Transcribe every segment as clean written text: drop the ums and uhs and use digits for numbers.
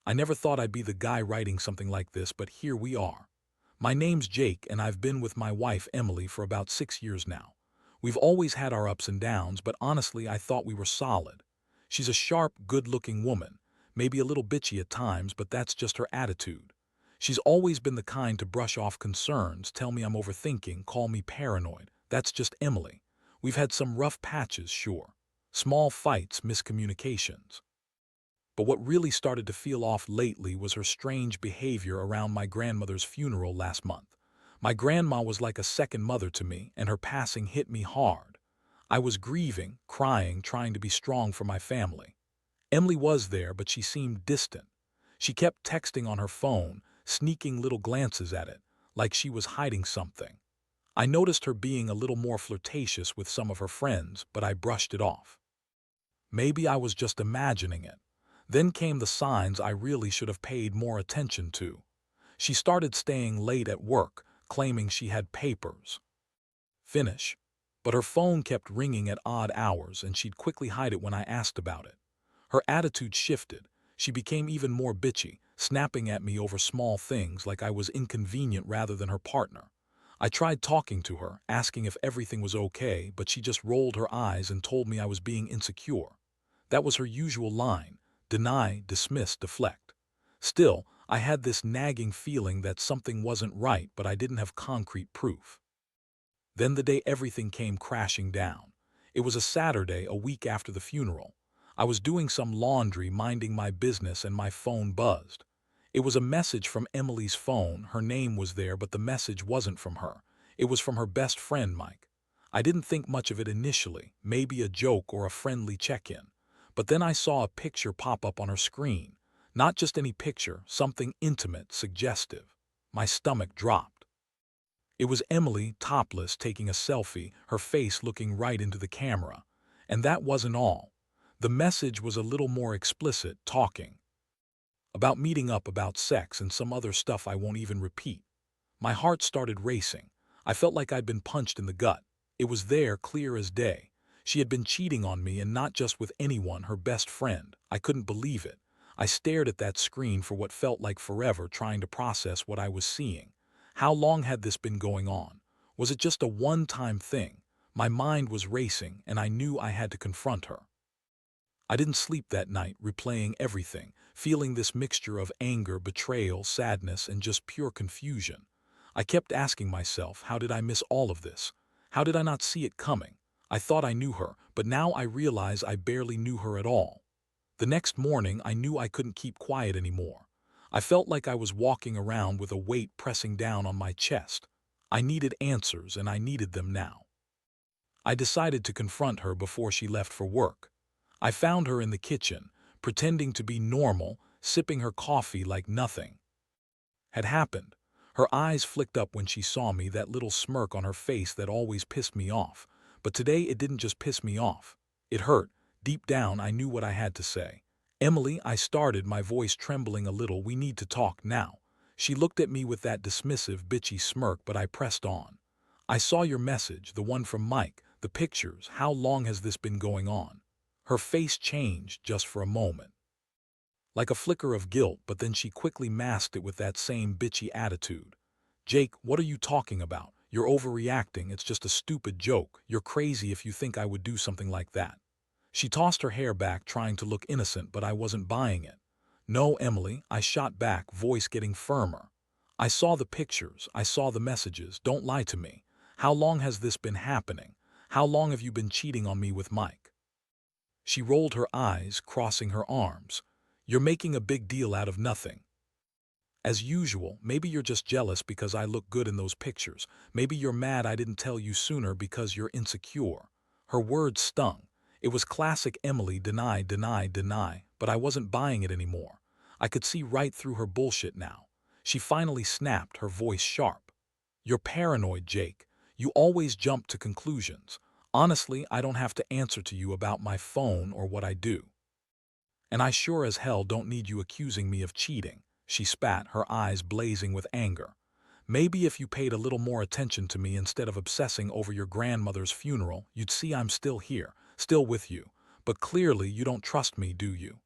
I never thought I'd be the guy writing something like this, but here we are. My name's Jake, and I've been with my wife, Emily, for about 6 years now. We've always had our ups and downs, but honestly, I thought we were solid. She's a sharp, good-looking woman, maybe a little bitchy at times, but that's just her attitude. She's always been the kind to brush off concerns, tell me I'm overthinking, call me paranoid. That's just Emily. We've had some rough patches, sure. Small fights, miscommunications. But what really started to feel off lately was her strange behavior around my grandmother's funeral last month. My grandma was like a second mother to me, and her passing hit me hard. I was grieving, crying, trying to be strong for my family. Emily was there, but she seemed distant. She kept texting on her phone, sneaking little glances at it, like she was hiding something. I noticed her being a little more flirtatious with some of her friends, but I brushed it off. Maybe I was just imagining it. Then came the signs I really should have paid more attention to. She started staying late at work, claiming she had papers. Finish. But her phone kept ringing at odd hours, and she'd quickly hide it when I asked about it. Her attitude shifted. She became even more bitchy, snapping at me over small things like I was inconvenient rather than her partner. I tried talking to her, asking if everything was okay, but she just rolled her eyes and told me I was being insecure. That was her usual line: deny, dismiss, deflect. Still, I had this nagging feeling that something wasn't right, but I didn't have concrete proof. Then the day everything came crashing down. It was a Saturday, a week after the funeral. I was doing some laundry, minding my business, and my phone buzzed. It was a message from Emily's phone. Her name was there, but the message wasn't from her. It was from her best friend, Mike. I didn't think much of it initially, maybe a joke or a friendly check-in. But then I saw a picture pop up on her screen. Not just any picture, something intimate, suggestive. My stomach dropped. It was Emily, topless, taking a selfie, her face looking right into the camera. And that wasn't all. The message was a little more explicit, talking about meeting up, about sex, and some other stuff I won't even repeat. My heart started racing. I felt like I'd been punched in the gut. It was there, clear as day. She had been cheating on me, and not just with anyone, her best friend. I couldn't believe it. I stared at that screen for what felt like forever, trying to process what I was seeing. How long had this been going on? Was it just a one-time thing? My mind was racing, and I knew I had to confront her. I didn't sleep that night, replaying everything, feeling this mixture of anger, betrayal, sadness, and just pure confusion. I kept asking myself, how did I miss all of this? How did I not see it coming? I thought I knew her, but now I realize I barely knew her at all. The next morning, I knew I couldn't keep quiet anymore. I felt like I was walking around with a weight pressing down on my chest. I needed answers, and I needed them now. I decided to confront her before she left for work. I found her in the kitchen, pretending to be normal, sipping her coffee like nothing had happened. Her eyes flicked up when she saw me, that little smirk on her face that always pissed me off. But today it didn't just piss me off. It hurt. Deep down, I knew what I had to say. "Emily," I started, my voice trembling a little, "we need to talk now." She looked at me with that dismissive, bitchy smirk, but I pressed on. "I saw your message, the one from Mike, the pictures. How long has this been going on?" Her face changed just for a moment, like a flicker of guilt, but then she quickly masked it with that same bitchy attitude. "Jake, what are you talking about? You're overreacting. It's just a stupid joke. You're crazy if you think I would do something like that." She tossed her hair back, trying to look innocent, but I wasn't buying it. "No, Emily," I shot back, voice getting firmer. "I saw the pictures. I saw the messages. Don't lie to me. How long has this been happening? How long have you been cheating on me with Mike?" She rolled her eyes, crossing her arms. "You're making a big deal out of nothing. As usual, maybe you're just jealous because I look good in those pictures. Maybe you're mad I didn't tell you sooner because you're insecure." Her words stung. It was classic Emily: deny, deny, deny, but I wasn't buying it anymore. I could see right through her bullshit now. She finally snapped, her voice sharp. "You're paranoid, Jake. You always jump to conclusions. Honestly, I don't have to answer to you about my phone or what I do. And I sure as hell don't need you accusing me of cheating." She spat, her eyes blazing with anger. "Maybe if you paid a little more attention to me instead of obsessing over your grandmother's funeral, you'd see I'm still here, still with you. But clearly you don't trust me, do you?"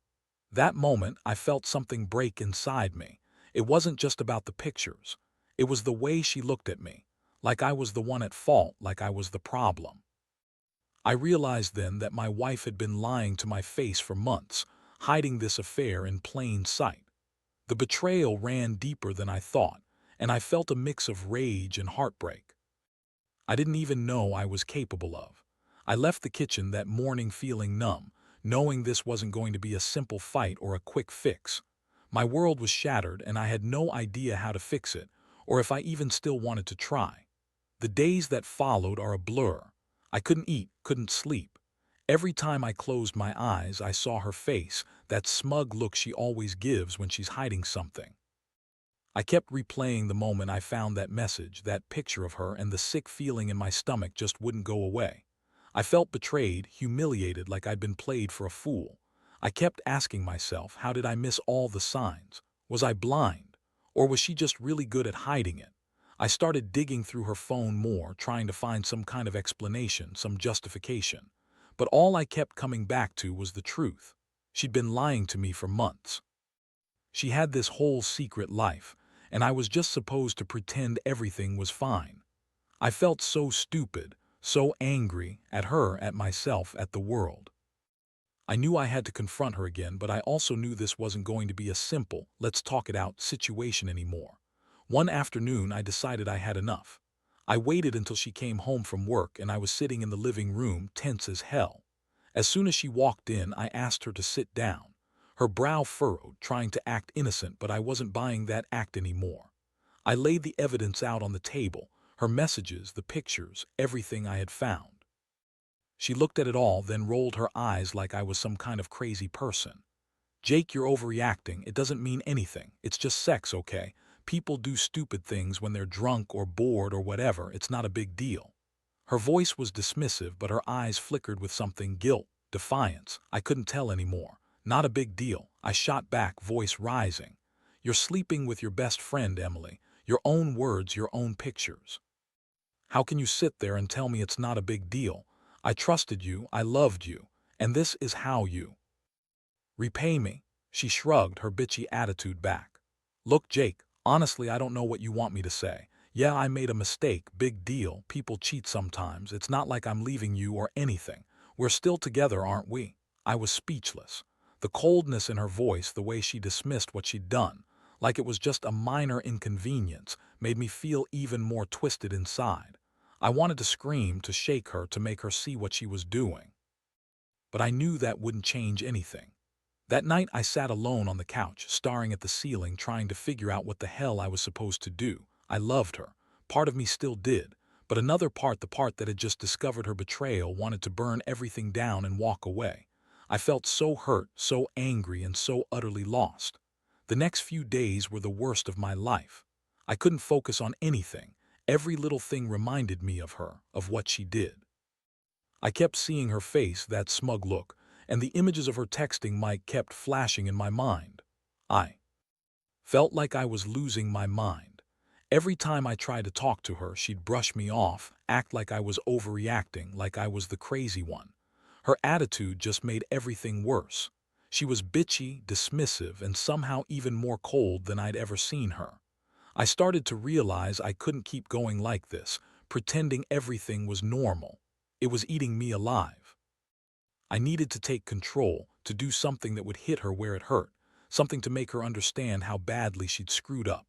That moment, I felt something break inside me. It wasn't just about the pictures. It was the way she looked at me, like I was the one at fault, like I was the problem. I realized then that my wife had been lying to my face for months, hiding this affair in plain sight. The betrayal ran deeper than I thought, and I felt a mix of rage and heartbreak I didn't even know I was capable of. I left the kitchen that morning feeling numb, knowing this wasn't going to be a simple fight or a quick fix. My world was shattered and I had no idea how to fix it, or if I even still wanted to try. The days that followed are a blur. I couldn't eat, couldn't sleep. Every time I closed my eyes, I saw her face, that smug look she always gives when she's hiding something. I kept replaying the moment I found that message, that picture of her, and the sick feeling in my stomach just wouldn't go away. I felt betrayed, humiliated, like I'd been played for a fool. I kept asking myself, how did I miss all the signs? Was I blind? Or was she just really good at hiding it? I started digging through her phone more, trying to find some kind of explanation, some justification. But all I kept coming back to was the truth. She'd been lying to me for months. She had this whole secret life, and I was just supposed to pretend everything was fine. I felt so stupid, so angry at her, at myself, at the world. I knew I had to confront her again, but I also knew this wasn't going to be a simple, let's talk it out situation anymore. One afternoon, I decided I had enough. I waited until she came home from work and I was sitting in the living room, tense as hell. As soon as she walked in, I asked her to sit down. Her brow furrowed, trying to act innocent, but I wasn't buying that act anymore. I laid the evidence out on the table, her messages, the pictures, everything I had found. She looked at it all, then rolled her eyes like I was some kind of crazy person. Jake, you're overreacting. It doesn't mean anything. It's just sex, okay? People do stupid things when they're drunk or bored or whatever. It's not a big deal. Her voice was dismissive, but her eyes flickered with something, guilt, defiance. I couldn't tell anymore. Not a big deal. I shot back, voice rising. You're sleeping with your best friend, Emily. Your own words, your own pictures. How can you sit there and tell me it's not a big deal? I trusted you, I loved you, and this is how you repay me. She shrugged, her bitchy attitude back. Look, Jake, honestly, I don't know what you want me to say. Yeah, I made a mistake, big deal. People cheat sometimes. It's not like I'm leaving you or anything. We're still together, aren't we? I was speechless. The coldness in her voice, the way she dismissed what she'd done, like it was just a minor inconvenience, made me feel even more twisted inside. I wanted to scream, to shake her, to make her see what she was doing. But I knew that wouldn't change anything. That night I sat alone on the couch, staring at the ceiling, trying to figure out what the hell I was supposed to do. I loved her. Part of me still did. But another part, the part that had just discovered her betrayal, wanted to burn everything down and walk away. I felt so hurt, so angry, and so utterly lost. The next few days were the worst of my life. I couldn't focus on anything. Every little thing reminded me of her, of what she did. I kept seeing her face, that smug look, and the images of her texting Mike kept flashing in my mind. I felt like I was losing my mind. Every time I tried to talk to her, she'd brush me off, act like I was overreacting, like I was the crazy one. Her attitude just made everything worse. She was bitchy, dismissive, and somehow even more cold than I'd ever seen her. I started to realize I couldn't keep going like this, pretending everything was normal. It was eating me alive. I needed to take control, to do something that would hit her where it hurt, something to make her understand how badly she'd screwed up.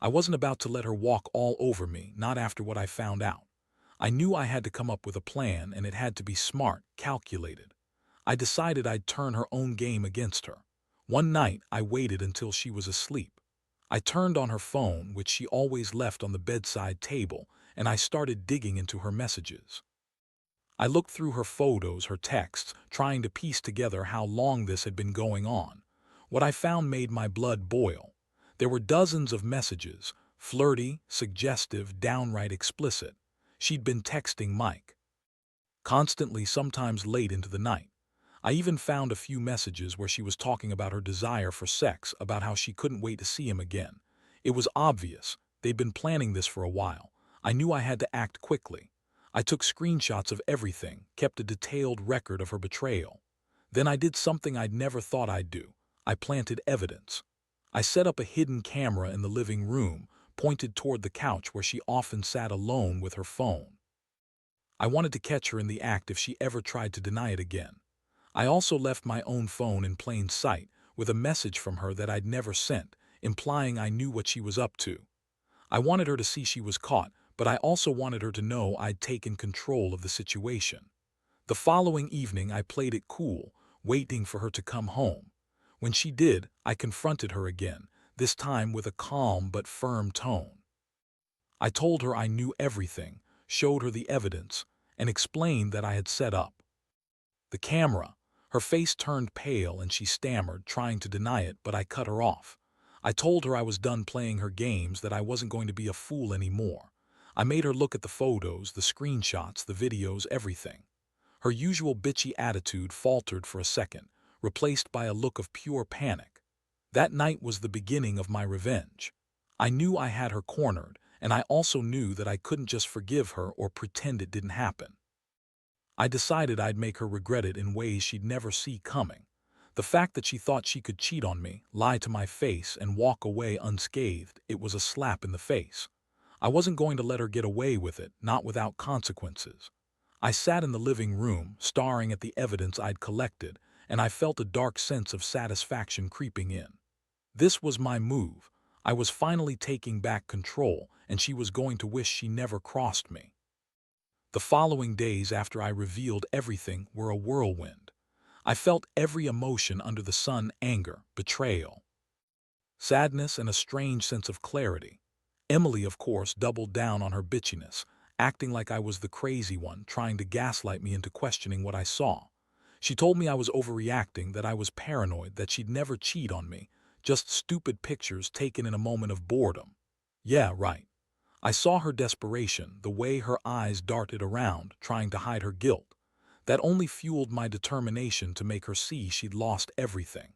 I wasn't about to let her walk all over me, not after what I found out. I knew I had to come up with a plan, and it had to be smart, calculated. I decided I'd turn her own game against her. One night, I waited until she was asleep. I turned on her phone, which she always left on the bedside table, and I started digging into her messages. I looked through her photos, her texts, trying to piece together how long this had been going on. What I found made my blood boil. There were dozens of messages, flirty, suggestive, downright explicit. She'd been texting Mike constantly, sometimes late into the night. I even found a few messages where she was talking about her desire for sex, about how she couldn't wait to see him again. It was obvious. They'd been planning this for a while. I knew I had to act quickly. I took screenshots of everything, kept a detailed record of her betrayal. Then I did something I'd never thought I'd do. I planted evidence. I set up a hidden camera in the living room, pointed toward the couch where she often sat alone with her phone. I wanted to catch her in the act if she ever tried to deny it again. I also left my own phone in plain sight, with a message from her that I'd never sent, implying I knew what she was up to. I wanted her to see she was caught, but I also wanted her to know I'd taken control of the situation. The following evening I played it cool, waiting for her to come home. When she did, I confronted her again, this time with a calm but firm tone. I told her I knew everything, showed her the evidence, and explained that I had set up the camera. Her face turned pale and she stammered, trying to deny it, but I cut her off. I told her I was done playing her games, that I wasn't going to be a fool anymore. I made her look at the photos, the screenshots, the videos, everything. Her usual bitchy attitude faltered for a second, replaced by a look of pure panic. That night was the beginning of my revenge. I knew I had her cornered, and I also knew that I couldn't just forgive her or pretend it didn't happen. I decided I'd make her regret it in ways she'd never see coming. The fact that she thought she could cheat on me, lie to my face, and walk away unscathed, it was a slap in the face. I wasn't going to let her get away with it, not without consequences. I sat in the living room, staring at the evidence I'd collected, and I felt a dark sense of satisfaction creeping in. This was my move. I was finally taking back control, and she was going to wish she never crossed me. The following days after I revealed everything were a whirlwind. I felt every emotion under the sun: anger, betrayal, sadness, and a strange sense of clarity. Emily, of course, doubled down on her bitchiness, acting like I was the crazy one, trying to gaslight me into questioning what I saw. She told me I was overreacting, that I was paranoid, that she'd never cheat on me, just stupid pictures taken in a moment of boredom. Yeah, right. I saw her desperation, the way her eyes darted around, trying to hide her guilt. That only fueled my determination to make her see she'd lost everything.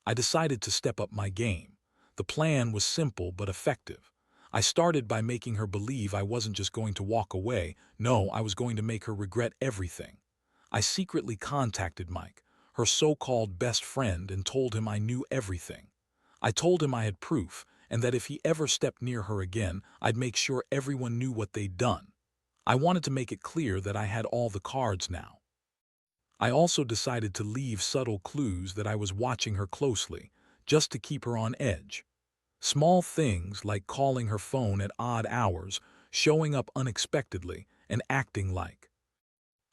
I decided to step up my game. The plan was simple but effective. I started by making her believe I wasn't just going to walk away. No, I was going to make her regret everything. I secretly contacted Mike, her so-called best friend, and told him I knew everything. I told him I had proof, and that if he ever stepped near her again, I'd make sure everyone knew what they'd done. I wanted to make it clear that I had all the cards now. I also decided to leave subtle clues that I was watching her closely, just to keep her on edge. Small things like calling her phone at odd hours, showing up unexpectedly, and acting like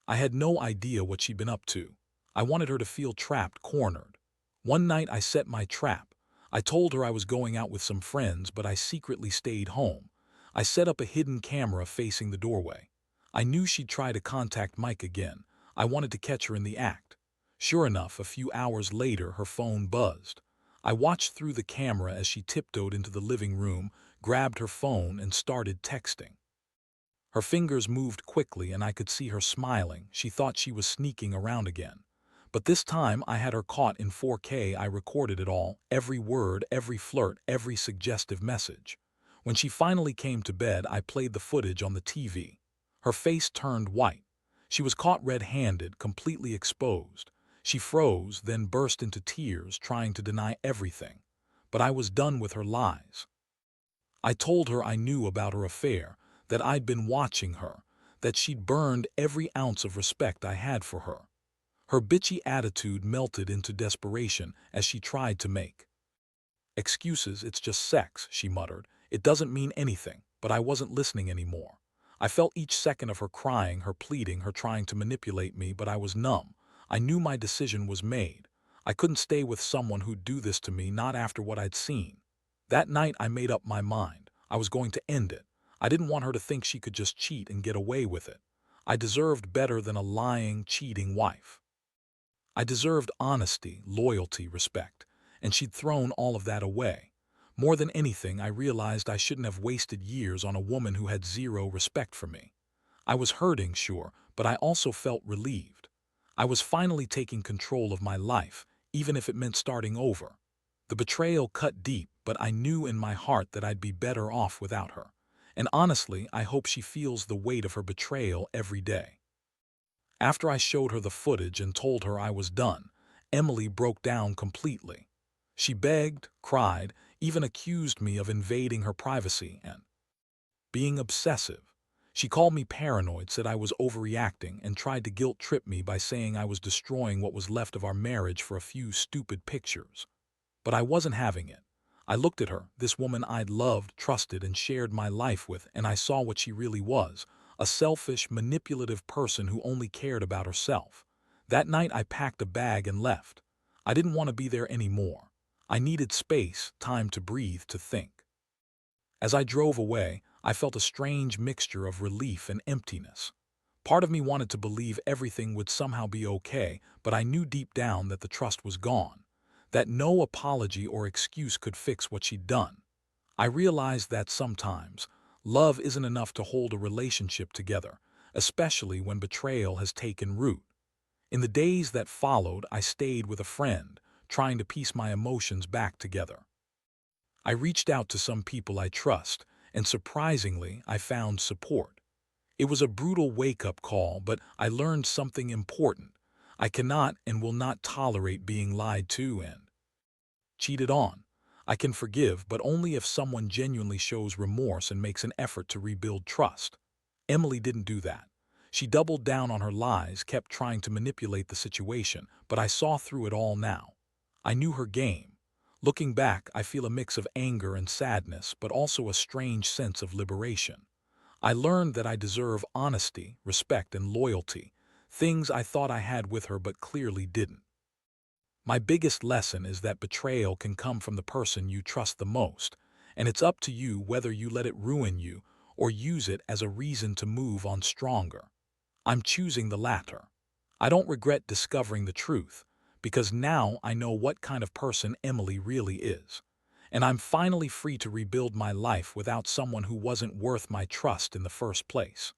I had no idea what she'd been up to. I wanted her to feel trapped, cornered. One night I set my trap. I told her I was going out with some friends, but I secretly stayed home. I set up a hidden camera facing the doorway. I knew she'd try to contact Mike again. I wanted to catch her in the act. Sure enough, a few hours later, her phone buzzed. I watched through the camera as she tiptoed into the living room, grabbed her phone, and started texting. Her fingers moved quickly and I could see her smiling. She thought she was sneaking around again. But this time I had her caught in 4K. I recorded it all, every word, every flirt, every suggestive message. When she finally came to bed, I played the footage on the TV. Her face turned white. She was caught red-handed, completely exposed. She froze, then burst into tears, trying to deny everything. But I was done with her lies. I told her I knew about her affair, that I'd been watching her, that she'd burned every ounce of respect I had for her. Her bitchy attitude melted into desperation as she tried to make excuses. It's just sex, she muttered. It doesn't mean anything. But I wasn't listening anymore. I felt each second of her crying, her pleading, her trying to manipulate me, but I was numb. I knew my decision was made. I couldn't stay with someone who'd do this to me, not after what I'd seen. That night I made up my mind. I was going to end it. I didn't want her to think she could just cheat and get away with it. I deserved better than a lying, cheating wife. I deserved honesty, loyalty, respect, and she'd thrown all of that away. More than anything, I realized I shouldn't have wasted years on a woman who had zero respect for me. I was hurting, sure, but I also felt relieved. I was finally taking control of my life, even if it meant starting over. The betrayal cut deep, but I knew in my heart that I'd be better off without her. And honestly, I hope she feels the weight of her betrayal every day. After I showed her the footage and told her I was done, Emily broke down completely. She begged, cried, even accused me of invading her privacy and being obsessive. She called me paranoid, said I was overreacting, and tried to guilt-trip me by saying I was destroying what was left of our marriage for a few stupid pictures. But I wasn't having it. I looked at her, this woman I'd loved, trusted, and shared my life with, and I saw what she really was, a selfish, manipulative person who only cared about herself. That night I packed a bag and left. I didn't want to be there anymore. I needed space, time to breathe, to think. As I drove away, I felt a strange mixture of relief and emptiness. Part of me wanted to believe everything would somehow be okay, but I knew deep down that the trust was gone, that no apology or excuse could fix what she'd done. I realized that sometimes love isn't enough to hold a relationship together, especially when betrayal has taken root. In the days that followed, I stayed with a friend, trying to piece my emotions back together. I reached out to some people I trust, and surprisingly, I found support. It was a brutal wake-up call, but I learned something important. I cannot and will not tolerate being lied to and cheated on. I can forgive, but only if someone genuinely shows remorse and makes an effort to rebuild trust. Emily didn't do that. She doubled down on her lies, kept trying to manipulate the situation, but I saw through it all now. I knew her game. Looking back, I feel a mix of anger and sadness, but also a strange sense of liberation. I learned that I deserve honesty, respect, and loyalty, things I thought I had with her but clearly didn't. My biggest lesson is that betrayal can come from the person you trust the most, and it's up to you whether you let it ruin you or use it as a reason to move on stronger. I'm choosing the latter. I don't regret discovering the truth, because now I know what kind of person Emily really is. And I'm finally free to rebuild my life without someone who wasn't worth my trust in the first place.